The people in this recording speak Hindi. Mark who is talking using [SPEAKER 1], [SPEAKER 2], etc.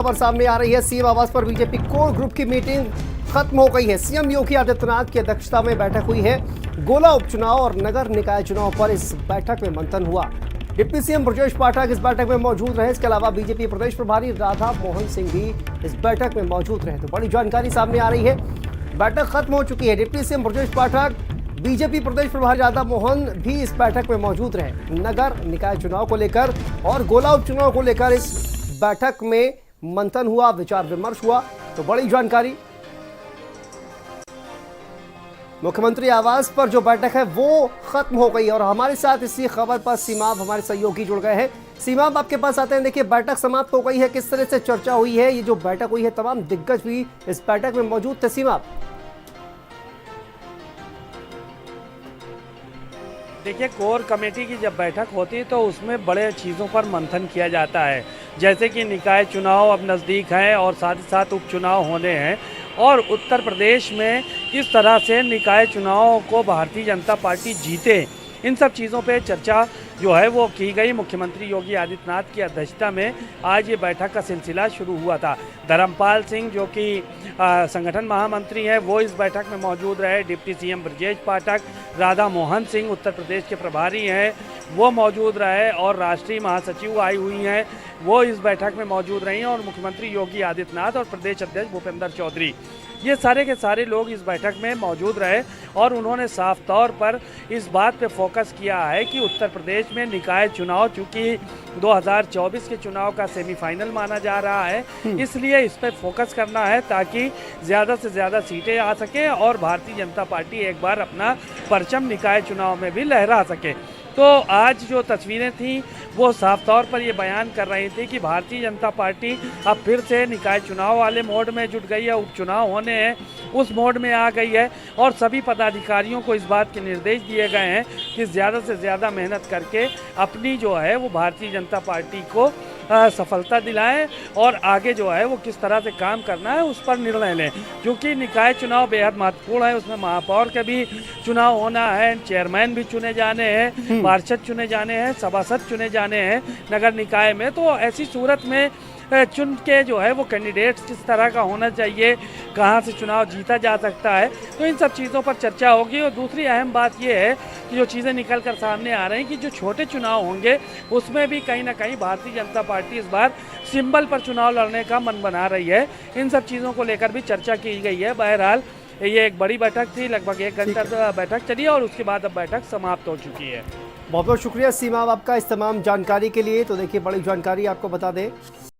[SPEAKER 1] खबर सामने आ रही है। सीएम आवास पर बीजेपी कोर ग्रुप की मीटिंग खत्म हो गई है। सीएम योगी आदित्यनाथ की अध्यक्षता में बैठक हुई है। गोला उपचुनाव और नगर निकाय चुनाव पर इस बैठक में मंथन हुआ। डिप्टी सीएम ब्रजेश पाठक इस बैठक में मौजूद रहे। इसके अलावा बीजेपी प्रदेश प्रभारी राधा मोहन सिंह भी इस बैठक में मौजूद रहे। तो बड़ी जानकारी सामने आ रही है। बैठक खत्म हो चुकी है। Deputy CM Brajesh Pathak, BJP प्रदेश प्रभारी राधा मोहन भी इस बैठक में मौजूद रहे। नगर निकाय चुनाव को लेकर और गोला उपचुनाव को लेकर इस बैठक में मंथन हुआ, विचार विमर्श हुआ। तो बड़ी जानकारी, मुख्यमंत्री आवास पर जो बैठक है वो खत्म हो गई। और हमारे साथ इसी खबर पर सीमाब हमारे सहयोगी जुड़ गए हैं। सीमाब, आपके पास आते हैं। देखिए, बैठक समाप्त हो गई है, किस तरह से चर्चा हुई है? ये जो बैठक हुई है, तमाम दिग्गज भी इस बैठक में मौजूद थे। सीमाब,
[SPEAKER 2] देखिए, कोर कमेटी की जब बैठक होती है तो उसमें बड़े चीज़ों पर मंथन किया जाता है, जैसे कि निकाय चुनाव अब नज़दीक हैं और साथ ही साथ उपचुनाव होने हैं और उत्तर प्रदेश में किस तरह से निकाय चुनाव को भारतीय जनता पार्टी जीते, इन सब चीज़ों पे चर्चा जो है वो की गई। मुख्यमंत्री योगी आदित्यनाथ की अध्यक्षता में आज ये बैठक का सिलसिला शुरू हुआ था। धर्मपाल सिंह जो कि संगठन महामंत्री हैं वो इस बैठक में मौजूद रहे। डिप्टी सीएम ब्रजेश पाठक, राधा मोहन सिंह उत्तर प्रदेश के प्रभारी हैं वो मौजूद रहे और राष्ट्रीय महासचिव आई हुई हैं वो इस बैठक में मौजूद रही हैं और मुख्यमंत्री योगी आदित्यनाथ और प्रदेश अध्यक्ष भूपेंद्र चौधरी, ये सारे के सारे लोग इस बैठक में मौजूद रहे और उन्होंने साफ तौर पर इस बात पे फोकस किया है कि उत्तर प्रदेश में निकाय चुनाव, चूँकि 2024 के चुनाव का सेमीफाइनल माना जा रहा है, इसलिए इस पर फोकस करना है ताकि ज़्यादा से ज़्यादा सीटें आ सकें और भारतीय जनता पार्टी एक बार अपना परचम निकाय चुनाव में भी लहरा सके। तो आज जो तस्वीरें थीं वो साफ तौर पर ये बयान कर रही थी कि भारतीय जनता पार्टी अब फिर से निकाय चुनाव वाले मोड में जुट गई है, उपचुनाव होने हैं उस मोड में आ गई है और सभी पदाधिकारियों को इस बात के निर्देश दिए गए हैं कि ज़्यादा से ज़्यादा मेहनत करके अपनी जो है वो भारतीय जनता पार्टी को सफलता दिलाएं और आगे जो है वो किस तरह से काम करना है उस पर निर्णय लें। क्योंकि निकाय चुनाव बेहद महत्वपूर्ण है, उसमें महापौर का भी चुनाव होना है, चेयरमैन भी चुने जाने हैं, पार्षद चुने जाने हैं, सभासद चुने जाने हैं नगर निकाय में। तो ऐसी सूरत में चुन के जो है वो कैंडिडेट्स किस तरह का होना चाहिए, कहाँ से चुनाव जीता जा सकता है, तो इन सब चीज़ों पर चर्चा होगी। और दूसरी अहम बात ये है कि जो चीज़ें निकल कर सामने आ रही हैं कि जो छोटे चुनाव होंगे उसमें भी कहीं ना कहीं भारतीय जनता पार्टी इस बार सिंबल पर चुनाव लड़ने का मन बना रही है। इन सब चीज़ों को लेकर भी चर्चा की गई है। बहरहाल ये एक बड़ी बैठक थी, लगभग 1 घंटा बैठक चली और उसके बाद अब बैठक समाप्त हो चुकी है।
[SPEAKER 1] बहुत बहुत शुक्रिया सीमा आपका इस तमाम जानकारी के लिए। तो देखिए, बड़ी जानकारी आपको बता दें।